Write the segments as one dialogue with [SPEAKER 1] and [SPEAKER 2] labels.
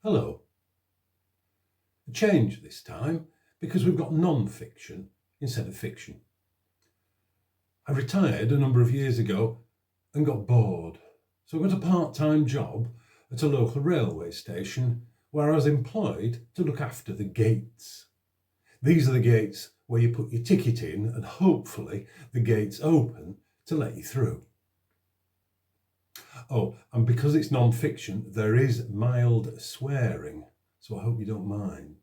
[SPEAKER 1] Hello. A change this time because we've got non-fiction instead of fiction. I retired a number of years ago and got bored, so I got a part-time job at a local railway station where I was employed to look after the gates. These are the gates where you put your ticket in and hopefully the gates open to let you through. Oh, and because it's non-fiction, there is mild swearing, so I hope you don't mind.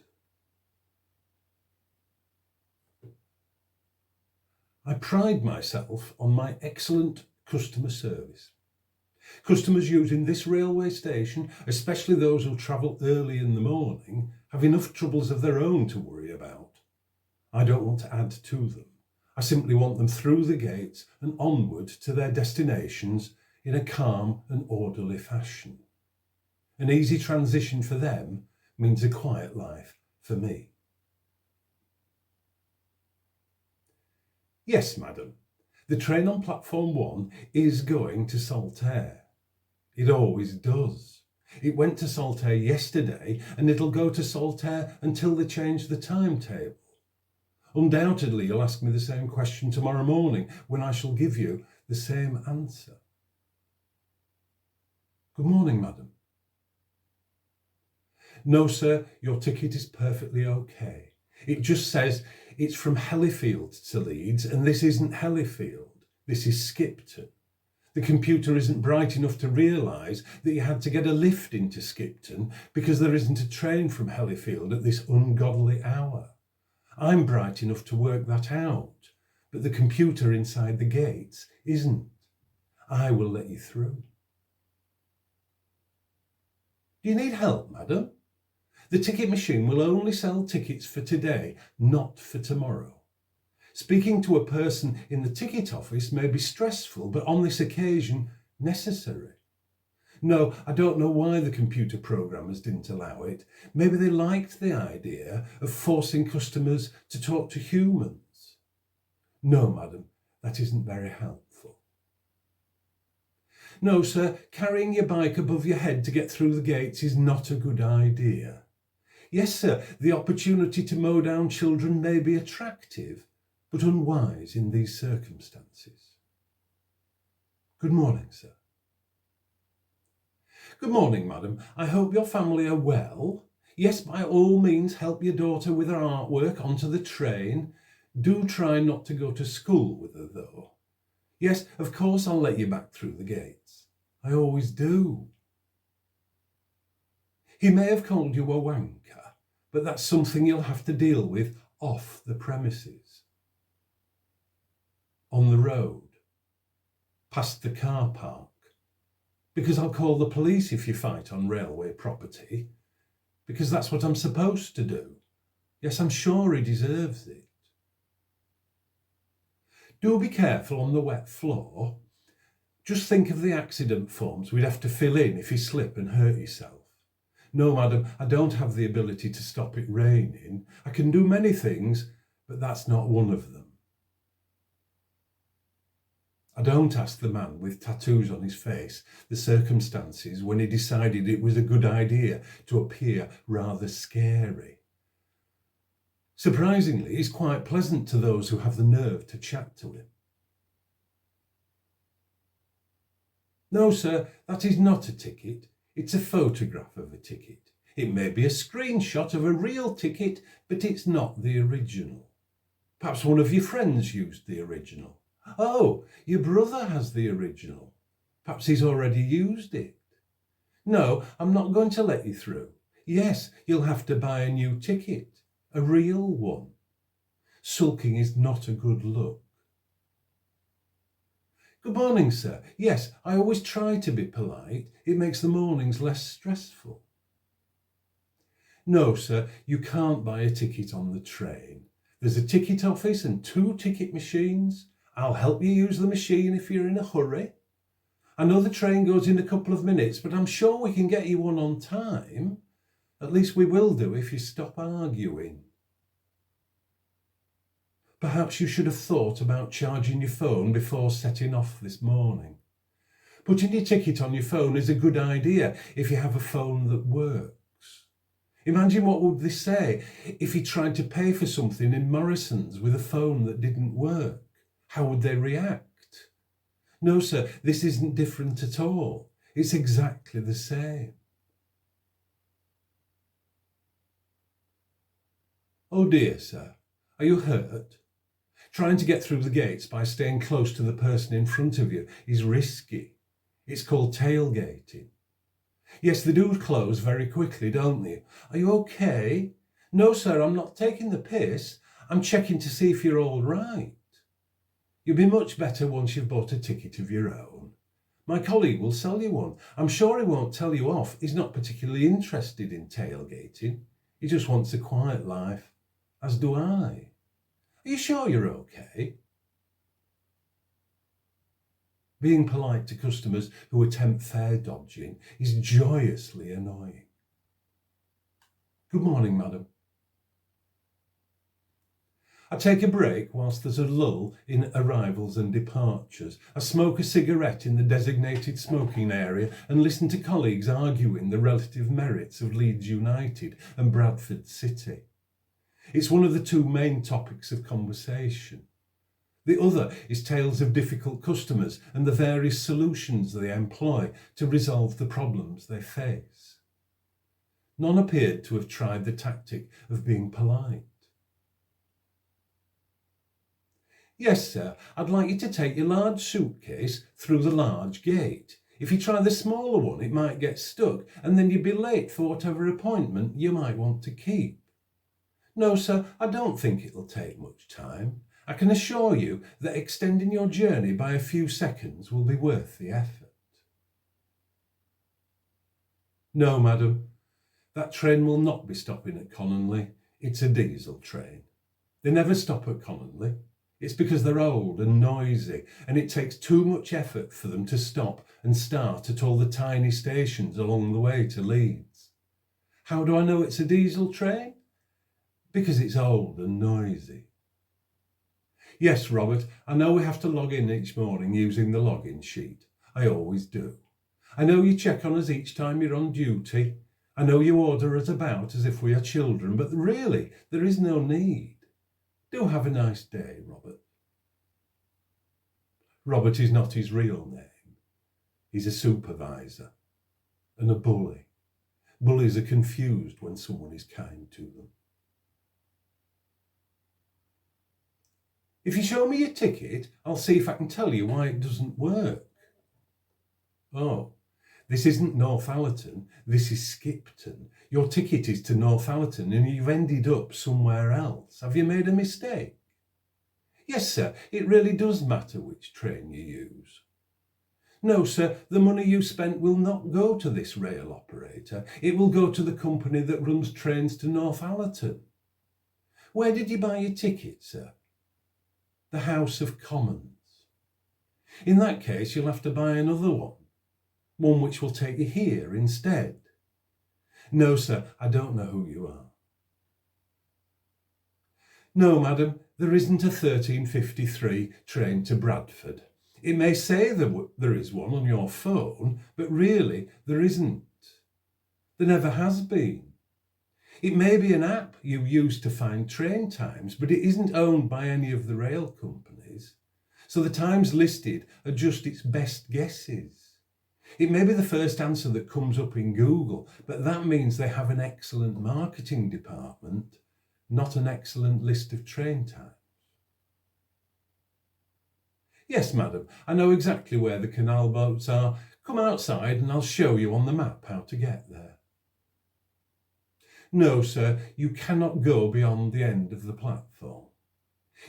[SPEAKER 1] I pride myself on my excellent customer service. Customers using this railway station, especially those who travel early in the morning, have enough troubles of their own to worry about. I don't want to add to them. I simply want them through the gates and onward to their destinations in a calm and orderly fashion. An easy transition for them means a quiet life for me. Yes, madam, the train on platform 1 is going to Saltaire. It always does. It went to Saltaire yesterday and it'll go to Saltaire until they change the timetable. Undoubtedly, you'll ask me the same question tomorrow morning when I shall give you the same answer. Good morning, madam. No, sir, your ticket is perfectly okay. It just says it's from Hellifield to Leeds, and this isn't Hellifield. This is Skipton. The computer isn't bright enough to realise that you had to get a lift into Skipton because there isn't a train from Hellifield at this ungodly hour. I'm bright enough to work that out, but the computer inside the gates isn't. I will let you through. Do you need help, madam? The ticket machine will only sell tickets for today, not for tomorrow. Speaking to a person in the ticket office may be stressful, but on this occasion, necessary. No, I don't know why the computer programmers didn't allow it. Maybe they liked the idea of forcing customers to talk to humans. No, madam, that isn't very helpful. No, sir, carrying your bike above your head to get through the gates is not a good idea. Yes, sir, the opportunity to mow down children may be attractive, but unwise in these circumstances. Good morning, sir. Good morning, madam. I hope your family are well. Yes, by all means, help your daughter with her artwork onto the train. Do try not to go to school with her, though. Yes, of course I'll let you back through the gates. I always do. He may have called you a wanker, but that's something you'll have to deal with off the premises. On the road. Past the car park. Because I'll call the police if you fight on railway property. Because that's what I'm supposed to do. Yes, I'm sure he deserves it. Do be careful on the wet floor. Just think of the accident forms we'd have to fill in if you slip and hurt yourself. No, madam, I don't have the ability to stop it raining. I can do many things, but that's not one of them. I don't ask the man with tattoos on his face the circumstances when he decided it was a good idea to appear rather scary. Surprisingly, he's quite pleasant to those who have the nerve to chat to him. No, sir, that is not a ticket. It's a photograph of a ticket. It may be a screenshot of a real ticket, but it's not the original. Perhaps one of your friends used the original. Oh, your brother has the original. Perhaps he's already used it. No, I'm not going to let you through. Yes, you'll have to buy a new ticket. A real one. Sulking is not a good look. Good morning, sir. Yes, I always try to be polite. It makes the mornings less stressful. No, sir, you can't buy a ticket on the train. There's a ticket office and 2 ticket machines. I'll help you use the machine if you're in a hurry. I know the train goes in a couple of minutes, but I'm sure we can get you one on time. At least we will do if you stop arguing. Perhaps you should have thought about charging your phone before setting off this morning. Putting your ticket on your phone is a good idea if you have a phone that works. Imagine what would they say if he tried to pay for something in Morrison's with a phone that didn't work. How would they react? No, sir, this isn't different at all. It's exactly the same. Oh dear, sir, are you hurt? Trying to get through the gates by staying close to the person in front of you is risky. It's called tailgating. Yes, they do close very quickly, don't they? Are you okay? No, sir, I'm not taking the piss. I'm checking to see if you're all right. You'll be much better once you've bought a ticket of your own. My colleague will sell you one. I'm sure he won't tell you off. He's not particularly interested in tailgating. He just wants a quiet life, as do I. Are you sure you're okay? Being polite to customers who attempt fare dodging is joyously annoying. Good morning, madam. I take a break whilst there's a lull in arrivals and departures. I smoke a cigarette in the designated smoking area and listen to colleagues arguing the relative merits of Leeds United and Bradford City. It's one of the two main topics of conversation. The other is tales of difficult customers and the various solutions they employ to resolve the problems they face. None appeared to have tried the tactic of being polite. Yes, sir, I'd like you to take your large suitcase through the large gate. If you try the smaller one, it might get stuck, and then you'd be late for whatever appointment you might want to keep. No, sir, I don't think it'll take much time. I can assure you that extending your journey by a few seconds will be worth the effort. No, madam, that train will not be stopping at Cononley. It's a diesel train. They never stop at Cononley. It's because they're old and noisy, and it takes too much effort for them to stop and start at all the tiny stations along the way to Leeds. How do I know it's a diesel train? Because it's old and noisy. Yes, Robert, I know we have to log in each morning using the login sheet. I always do. I know you check on us each time you're on duty. I know you order us about as if we are children, but really, there is no need. Do have a nice day, Robert. Robert is not his real name. He's a supervisor and a bully. Bullies are confused when someone is kind to them. If you show me your ticket, I'll see if I can tell you why it doesn't work. Oh, this isn't Northallerton, this is Skipton. Your ticket is to Northallerton and you've ended up somewhere else. Have you made a mistake? Yes, sir, it really does matter which train you use. No, sir, the money you spent will not go to this rail operator. It will go to the company that runs trains to Northallerton. Where did you buy your ticket, sir? The House of Commons. In that case, you'll have to buy another one which will take you here instead. No, sir, I don't know who you are. No, madam, there isn't a 1353 train to Bradford. It may say there is one on your phone, but really there isn't. There never has been. It may be an app you use to find train times, but it isn't owned by any of the rail companies. So the times listed are just its best guesses. It may be the first answer that comes up in Google, but that means they have an excellent marketing department, not an excellent list of train times. Yes, madam, I know exactly where the canal boats are. Come outside and I'll show you on the map how to get there. No, sir, you cannot go beyond the end of the platform.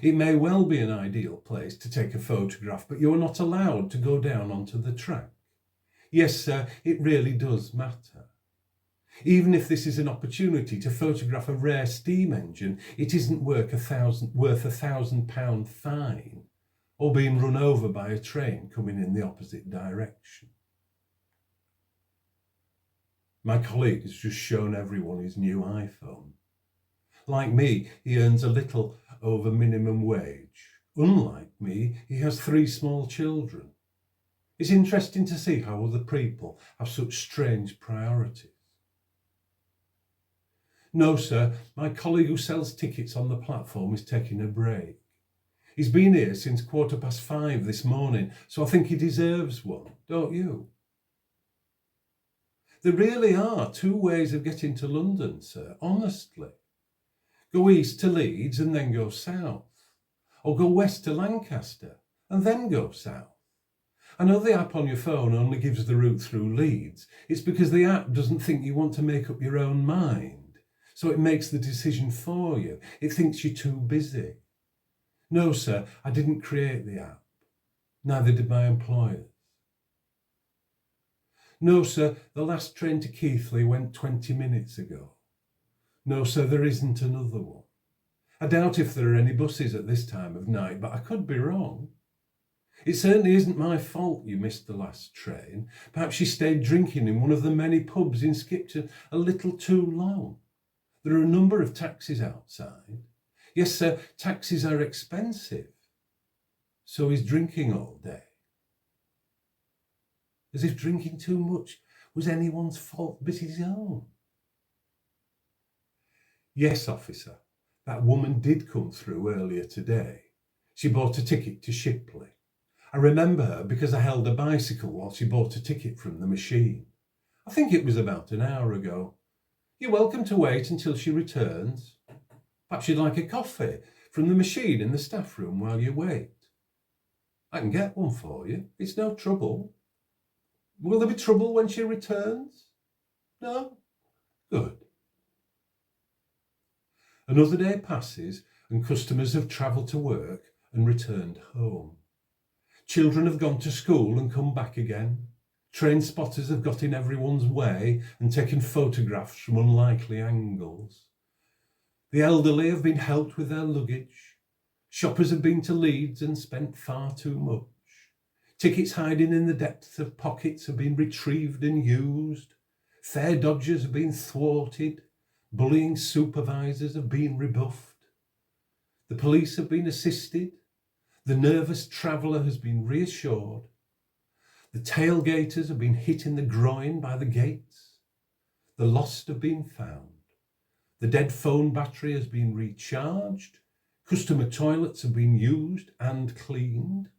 [SPEAKER 1] It may well be an ideal place to take a photograph, but you're not allowed to go down onto the track. Yes, sir, it really does matter. Even if this is an opportunity to photograph a rare steam engine, it isn't worth £1,000 fine or being run over by a train coming in the opposite direction. My colleague has just shown everyone his new iPhone. Like me, he earns a little over minimum wage. Unlike me, he has 3 small children. It's interesting to see how other people have such strange priorities. No, sir, my colleague who sells tickets on the platform is taking a break. He's been here since 5:15 this morning, so I think he deserves one, don't you? There really are two ways of getting to London, sir, honestly. Go east to Leeds and then go south. Or go west to Lancaster and then go south. I know the app on your phone only gives the route through Leeds. It's because the app doesn't think you want to make up your own mind. So it makes the decision for you. It thinks you're too busy. No, sir, I didn't create the app. Neither did my employers. No, sir, the last train to Keighley went 20 minutes ago. No, sir, there isn't another one. I doubt if there are any buses at this time of night, but I could be wrong. It certainly isn't my fault you missed the last train. Perhaps you stayed drinking in one of the many pubs in Skipton a little too long. There are a number of taxis outside. Yes, sir, taxis are expensive. So is drinking all day. As if drinking too much was anyone's fault but his own. Yes, officer, that woman did come through earlier today. She bought a ticket to Shipley. I remember her because I held a bicycle while she bought a ticket from the machine. I think it was about an hour ago. You're welcome to wait until she returns. Perhaps you'd like a coffee from the machine in the staff room while you wait. I can get one for you. It's no trouble. Will there be trouble when she returns? No? Good. Another day passes and customers have travelled to work and returned home. Children have gone to school and come back again. Train spotters have got in everyone's way and taken photographs from unlikely angles. The elderly have been helped with their luggage. Shoppers have been to Leeds and spent far too much. Tickets hiding in the depths of pockets have been retrieved and used. Fare dodgers have been thwarted. Bullying supervisors have been rebuffed. The police have been assisted. The nervous traveller has been reassured. The tailgaters have been hit in the groin by the gates. The lost have been found. The dead phone battery has been recharged. Customer toilets have been used and cleaned.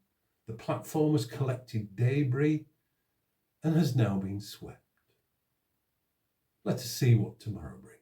[SPEAKER 1] The platform has collected debris and has now been swept. Let us see what tomorrow brings.